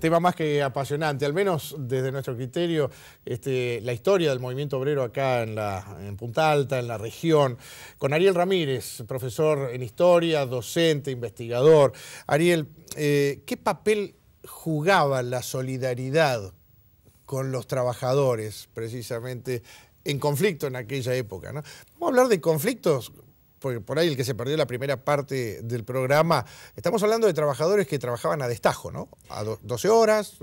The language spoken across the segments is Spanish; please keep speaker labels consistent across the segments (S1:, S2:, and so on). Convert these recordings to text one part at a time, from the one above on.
S1: tema más que apasionante, al menos desde nuestro criterio, la historia del movimiento obrero acá en Punta Alta, en la región, con Ariel Ramírez, profesor en historia, docente, investigador. Ariel, ¿qué papel jugaba la solidaridad con los trabajadores, precisamente, en conflicto en aquella época, ¿no? Vamos a hablar de conflictos, porque por ahí el que se perdió la primera parte del programa, estamos hablando de trabajadores que trabajaban a destajo, ¿no? A 12 horas.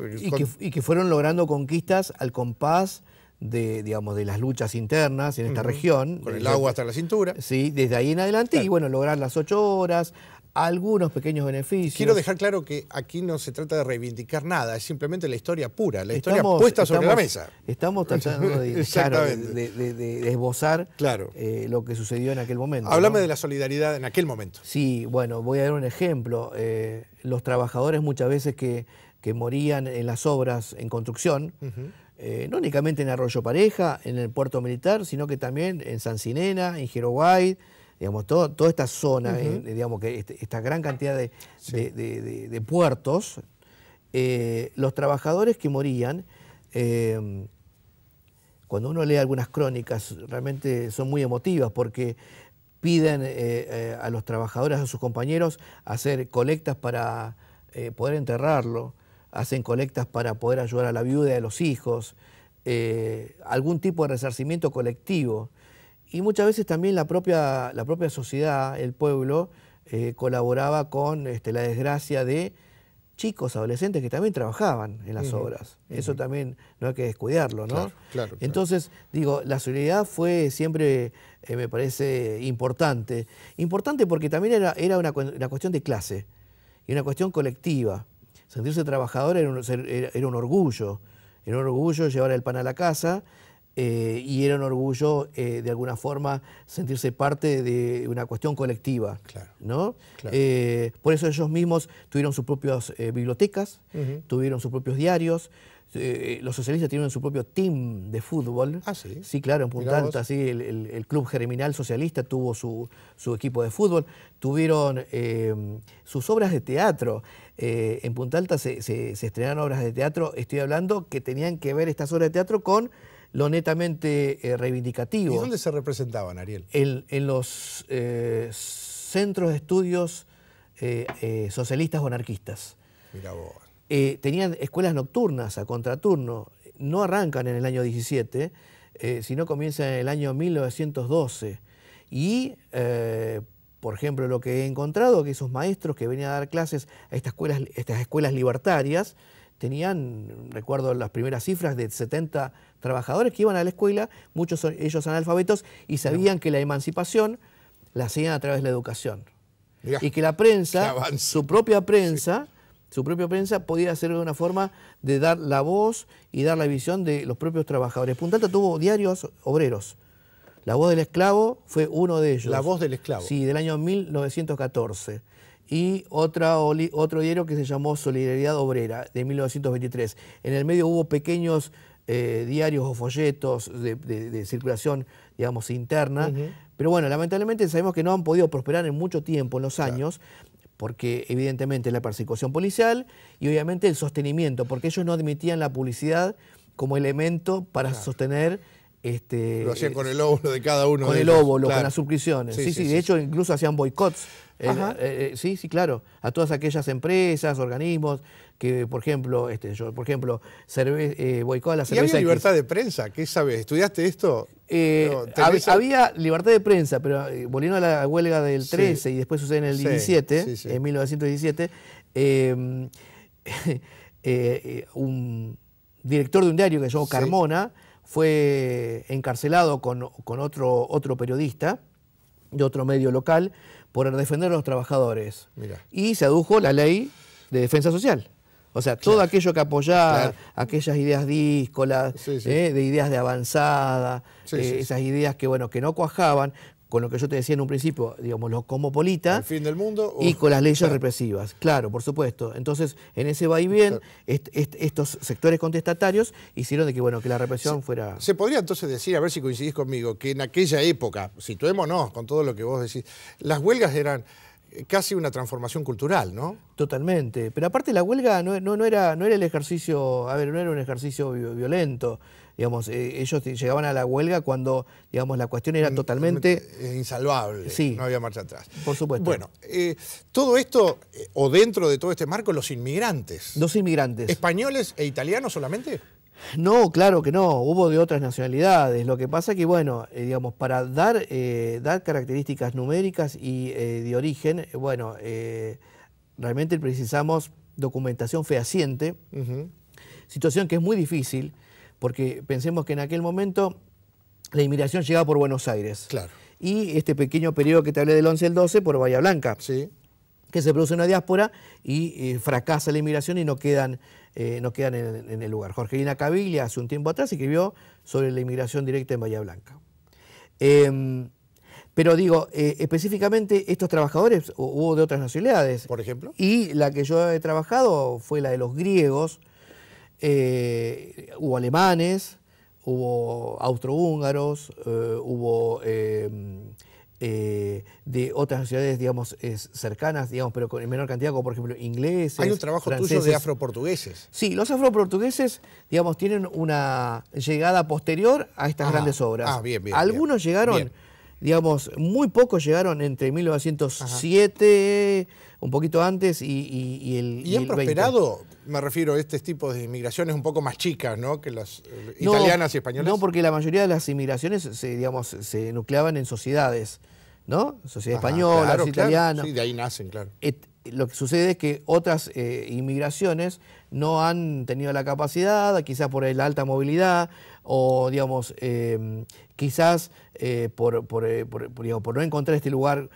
S2: Y que fueron logrando conquistas al compás de, digamos, de las luchas internas en esta región.
S1: Con el agua hasta la cintura.
S2: Sí, desde ahí en adelante, claro. Y bueno, lograr las 8 horas, algunos pequeños beneficios.
S1: Quiero dejar claro que aquí no se trata de reivindicar nada, es simplemente la historia pura, la historia puesta sobre la mesa.
S2: Estamos tratando de esbozar, claro, lo que sucedió en aquel momento.
S1: Háblame, ¿no?, de la solidaridad en aquel momento.
S2: Sí, bueno, voy a dar un ejemplo. Los trabajadores muchas veces que morían en las obras en construcción, no únicamente en Arroyo Pareja, en el puerto militar, sino que también en Sancinena, en Giroguay, digamos, toda esta zona, digamos, que esta gran cantidad de puertos, los trabajadores que morían, cuando uno lee algunas crónicas, realmente son muy emotivas porque piden a los trabajadores, a sus compañeros, hacer colectas para poder enterrarlo, hacen colectas para poder ayudar a la viuda y a los hijos, algún tipo de resarcimiento colectivo. Y muchas veces también la propia sociedad, el pueblo, colaboraba con la desgracia de chicos, adolescentes que también trabajaban en las obras. Eso también no hay que descuidarlo, ¿no?
S1: Claro, claro.
S2: Entonces, digo, la solidaridad fue siempre, me parece, importante. Importante porque también era una cuestión de clase y una cuestión colectiva. Sentirse trabajador era un orgullo. Era un orgullo llevar el pan a la casa. Y era un orgullo, de alguna forma, sentirse parte de una cuestión colectiva, claro, ¿no? Claro. Por eso ellos mismos tuvieron sus propias bibliotecas, tuvieron sus propios diarios. Los socialistas tuvieron su propio team de fútbol.
S1: Ah, sí.
S2: Sí, claro, en Punta Alta, sí, el Club Germinal Socialista tuvo su equipo de fútbol. Tuvieron sus obras de teatro. En Punta Alta se estrenaron obras de teatro, estoy hablando, que tenían que ver estas obras de teatro con lo netamente reivindicativo.
S1: ¿Y dónde se representaban, Ariel?
S2: En los centros de estudios socialistas o anarquistas.
S1: Mirá vos.
S2: Tenían escuelas nocturnas a contraturno. No arrancan en el año 17, sino comienzan en el año 1912. Y, por ejemplo, lo que he encontrado, que esos maestros que venían a dar clases a estas escuelas libertarias, tenían, recuerdo las primeras cifras, de 70 trabajadores que iban a la escuela, muchos ellos analfabetos, y sabían que la emancipación la hacían a través de la educación. Mirá, y que la prensa, su propia prensa podía ser una forma de dar la voz y dar la visión de los propios trabajadores. Punta Alta tuvo diarios obreros. La Voz del Esclavo fue uno de ellos.
S1: La Voz del Esclavo.
S2: Sí, del año 1914. Y otro diario que se llamó Solidaridad Obrera, de 1923. En el medio hubo pequeños diarios o folletos de circulación, digamos, interna. Pero bueno, lamentablemente sabemos que no han podido prosperar en mucho tiempo, en los años, porque evidentemente la persecución policial y obviamente el sostenimiento, porque ellos no admitían la publicidad como elemento para sostener...
S1: Lo hacían con el óvulo de cada uno.
S2: Con el óvulo, con las suscripciones. Sí, de hecho incluso hacían boicots. Sí, claro. A todas aquellas empresas, organismos que, por ejemplo, boicot a la cerveza.
S1: ¿Y había libertad de prensa? ¿Qué sabes? ¿Estudiaste esto?
S2: Había libertad de prensa, pero volviendo a la huelga del 13 y después sucede en el 17, en 1917, un director de un diario que se llamó Carmona fue encarcelado con otro periodista de otro medio local por defender a los trabajadores. Mirá. Y se adujo la ley de defensa social. O sea, todo aquello que apoyaba aquellas ideas díscolas, de ideas de avanzada, esas ideas que, bueno, que no cuajaban con lo que yo te decía en un principio, digamos, lo cosmopolita,
S1: el fin del mundo,
S2: y con las leyes represivas. Claro, por supuesto. Entonces, en ese vaivén, estos sectores contestatarios hicieron de que, bueno, que la represión fuera...
S1: Se podría entonces decir, a ver si coincidís conmigo, que en aquella época, situémonos con todo lo que vos decís, las huelgas eran casi una transformación cultural, ¿no?
S2: Totalmente. Pero aparte la huelga no era el ejercicio, a ver, no era un ejercicio violento. Digamos, ellos llegaban a la huelga cuando, digamos, la cuestión era totalmente...
S1: insalvable,
S2: sí,
S1: no había marcha atrás.
S2: Por supuesto.
S1: Bueno, todo esto, o dentro de todo este marco, los inmigrantes.
S2: Los inmigrantes.
S1: ¿Españoles e italianos solamente?
S2: No, claro que no, hubo de otras nacionalidades. Lo que pasa que, bueno, digamos, para dar características numéricas y de origen, bueno, realmente precisamos documentación fehaciente, situación que es muy difícil, porque pensemos que en aquel momento la inmigración llegaba por Buenos Aires.
S1: Claro.
S2: Y este pequeño periodo que te hablé del 11 al 12 por Bahía Blanca.
S1: Sí.
S2: Que se produce una diáspora y fracasa la inmigración y no quedan en el lugar. Jorgelina Caviglia hace un tiempo atrás escribió sobre la inmigración directa en Bahía Blanca. Pero digo, específicamente estos trabajadores hubo de otras nacionalidades.
S1: ¿Por ejemplo?
S2: Y la que yo he trabajado fue la de los griegos, hubo alemanes, hubo austrohúngaros, hubo... de otras nacionalidades, digamos, cercanas, digamos, pero en menor cantidad, como por ejemplo ingleses.
S1: Hay un trabajo
S2: franceses.
S1: tuyo de afroportugueses.
S2: Sí, los afroportugueses, digamos, tienen una llegada posterior a estas grandes obras.
S1: Bien,
S2: Algunos llegaron,
S1: bien.
S2: digamos, muy pocos llegaron entre 1907, un poquito antes, y el
S1: ¿Y han
S2: el
S1: prosperado? Me refiero a este tipo de inmigraciones un poco más chicas, ¿no? Que las italianas y españolas.
S2: No, porque la mayoría de las inmigraciones se nucleaban en sociedades, ¿no? Sociedad española,
S1: claro,
S2: italiana.
S1: Sí, de ahí nacen, claro.
S2: Lo que sucede es que otras inmigraciones no han tenido la capacidad, quizás por la alta movilidad, o digamos, quizás por no encontrar este lugar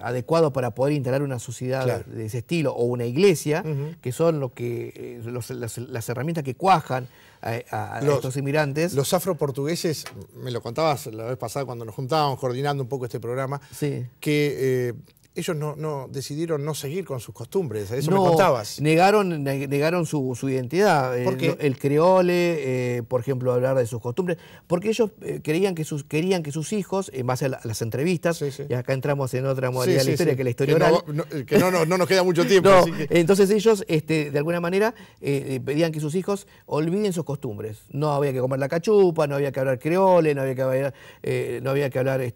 S2: adecuado para poder instalar una sociedad de ese estilo, o una iglesia, que son las herramientas que cuajan a estos inmigrantes.
S1: Los afroportugueses, me lo contabas la vez pasada cuando nos juntábamos coordinando un poco este programa,
S2: sí,
S1: que ellos no decidieron no seguir con sus costumbres, eso me contabas.
S2: Negaron su identidad.
S1: ¿Por qué?
S2: El creole, por ejemplo, hablar de sus costumbres, porque ellos querían que sus hijos, en base a las entrevistas, y acá entramos en otra modalidad de la historia, que es la historia oral.
S1: Que no nos queda mucho tiempo.
S2: No,
S1: así que...
S2: Entonces ellos, de alguna manera, pedían que sus hijos olviden sus costumbres. No había que comer la cachupa, no había que hablar creole, no había que hablar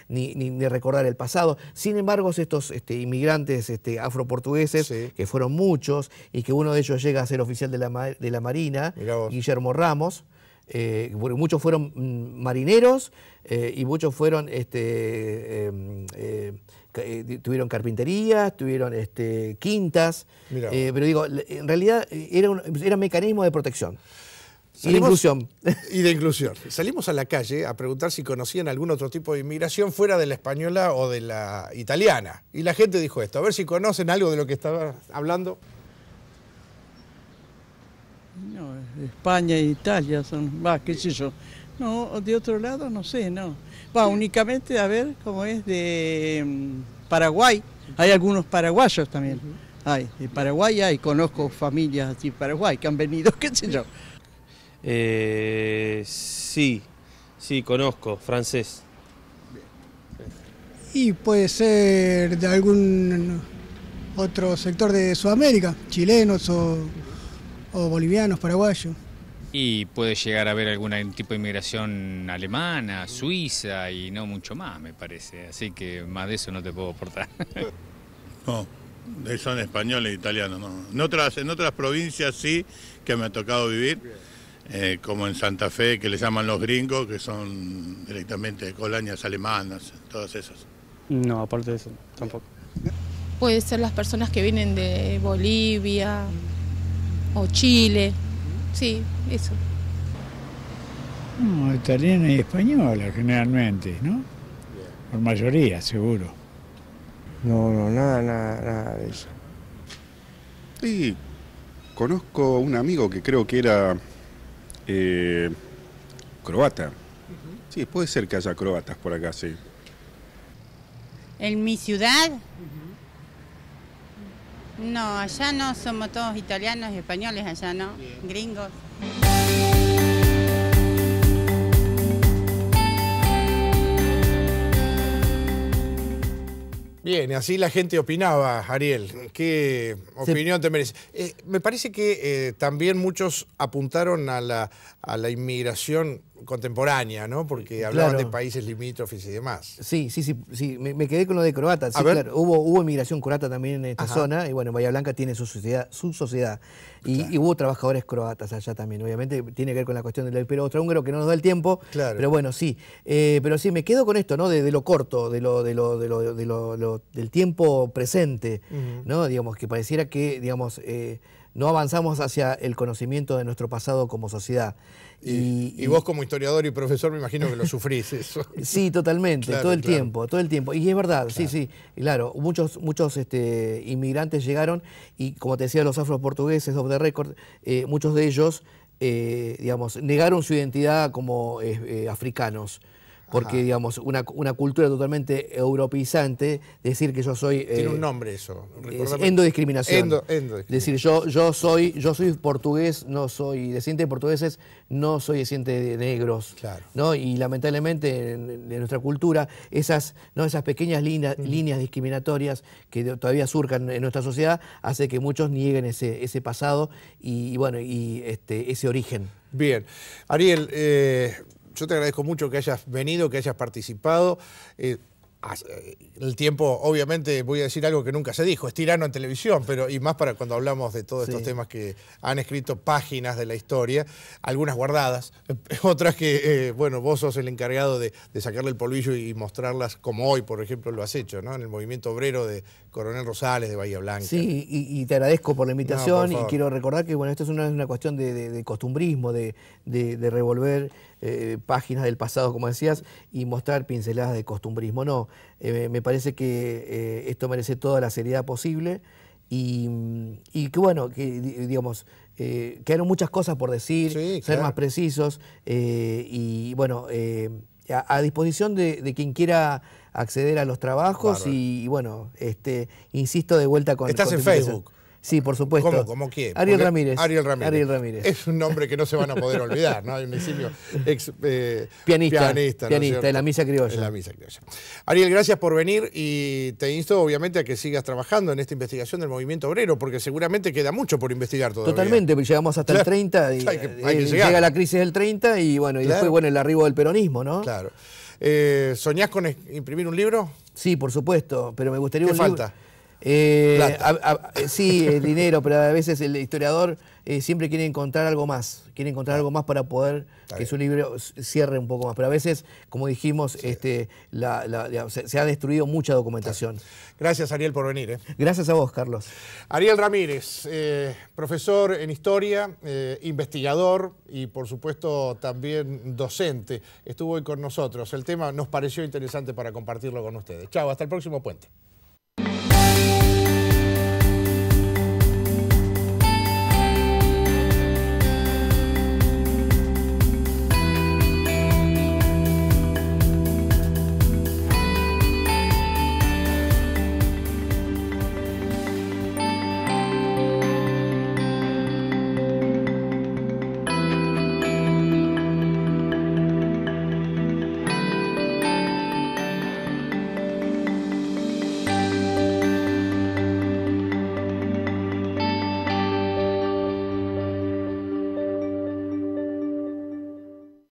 S2: ni recordar el pasado. Sin embargo, estos inmigrantes afroportugueses, que fueron muchos, y que uno de ellos llega a ser oficial de la Marina, Guillermo Ramos, muchos fueron marineros y muchos fueron tuvieron carpinterías, tuvieron quintas, pero digo, en realidad era un mecanismo de protección. Y de inclusión.
S1: Y de inclusión. Salimos a la calle a preguntar si conocían algún otro tipo de inmigración fuera de la española o de la italiana. Y la gente dijo esto, a ver si conocen algo de lo que estaba hablando.
S3: No, España e Italia son, qué sé yo. No, de otro lado no sé, no. Únicamente a ver cómo es de Paraguay. Hay algunos paraguayos también. Hay, de Paraguay hay, conozco familias así Paraguay que han venido, qué sé yo.
S4: Sí, conozco, francés.
S5: Y puede ser de algún otro sector de Sudamérica, chilenos o bolivianos, paraguayos.
S6: Y puede llegar a haber algún tipo de inmigración alemana, suiza y no mucho más, me parece. Así que más de eso no te puedo aportar.
S7: No, son españoles e italianos, no. En otras provincias sí, que me ha tocado vivir. Como en Santa Fe, que le llaman los gringos, que son directamente colonias alemanas, todas esas.
S8: No, aparte de eso, tampoco.
S9: Puede ser las personas que vienen de Bolivia o Chile, sí, eso.
S10: No, italiana y española generalmente, ¿no? Por mayoría, seguro.
S11: No, nada de eso.
S12: Sí, conozco un amigo que creo que era croata. Sí, puede ser que haya croatas por acá, sí.
S13: ¿En mi ciudad? No, allá no, somos todos italianos y españoles, allá no, gringos.
S1: Bien, y así la gente opinaba, Ariel. ¿Qué opinión te merece? Me parece que también muchos apuntaron a la inmigración contemporánea, ¿no? Porque hablaban de países limítrofes y demás.
S2: Sí, me quedé con lo de croata. Sí, claro, hubo inmigración croata también en esta zona, y bueno, Bahía Blanca tiene su sociedad. Y hubo trabajadores croatas allá también, obviamente tiene que ver con la cuestión del Imperio Austrohúngaro, que no nos da el tiempo, pero bueno, sí. Pero sí, me quedo con esto, ¿no? De lo corto, del tiempo presente, ¿no? Digamos, que pareciera que, digamos, no avanzamos hacia el conocimiento de nuestro pasado como sociedad.
S1: Y vos como historiador y profesor me imagino que lo sufrís eso.
S2: Sí, totalmente, todo el tiempo. Y es verdad, sí, claro, muchos inmigrantes llegaron y, como te decía, los afroportugueses, off the record, muchos de ellos, digamos, negaron su identidad como africanos. Porque, digamos, una cultura totalmente europeizante, decir que yo soy...
S1: Tiene un nombre eso.
S2: Es endodiscriminación.
S1: Endodiscriminación.
S2: Decir, yo soy portugués, no soy descendiente de portugueses, no soy descendiente de negros.
S1: Claro.
S2: ¿No? Y lamentablemente en nuestra cultura, esas pequeñas líneas discriminatorias que todavía surcan en nuestra sociedad, hace que muchos nieguen ese pasado y ese origen.
S1: Bien. Ariel, yo te agradezco mucho que hayas venido, que hayas participado. El tiempo, obviamente, voy a decir algo que nunca se dijo, es tirano en televisión, y más para cuando hablamos de todos estos temas que han escrito páginas de la historia, algunas guardadas, otras que, bueno, vos sos el encargado de sacarle el polvillo y mostrarlas como hoy, por ejemplo, lo has hecho, ¿no? En el movimiento obrero de Coronel Rosales, de Bahía Blanca.
S2: Sí, y te agradezco por la invitación, y quiero recordar que, bueno, esto es una cuestión de costumbrismo, de revolver páginas del pasado, como decías, y mostrar pinceladas de costumbrismo. No, me parece que esto merece toda la seriedad posible y que, bueno, que digamos, quedaron muchas cosas por decir, ser más precisos y, bueno, a disposición de quien quiera acceder a los trabajos. Y bueno, insisto de vuelta con...
S1: Estás en Facebook.
S2: Sí, por supuesto.
S1: ¿Cómo quién?
S2: Ariel Ramírez.
S1: Ariel Ramírez. Es un nombre que no se van a poder olvidar, ¿no? Hay un eximio
S2: pianista
S1: ¿no
S2: de la Misa Criolla.
S1: En la Misa Criolla. Ariel, gracias por venir y te insto obviamente a que sigas trabajando en esta investigación del movimiento obrero, porque seguramente queda mucho por investigar todavía.
S2: Totalmente, porque llegamos hasta el 30, y
S1: hay que
S2: llega la crisis del 30 y, bueno, y después, bueno, el arribo del peronismo, ¿no?
S1: Claro. ¿Soñás con imprimir un libro?
S2: Sí, por supuesto, pero me gustaría
S1: ¿Qué
S2: un
S1: falta?
S2: Sí, el dinero, pero a veces el historiador siempre quiere encontrar algo más, para poder que su libro cierre un poco más. Pero a veces, como dijimos, se ha destruido mucha documentación.
S1: Gracias, Ariel, por venir.
S2: Gracias a vos, Carlos.
S1: Ariel Ramírez, profesor en historia, investigador y, por supuesto, también docente. Estuvo hoy con nosotros. El tema nos pareció interesante para compartirlo con ustedes. Chao, hasta el próximo puente.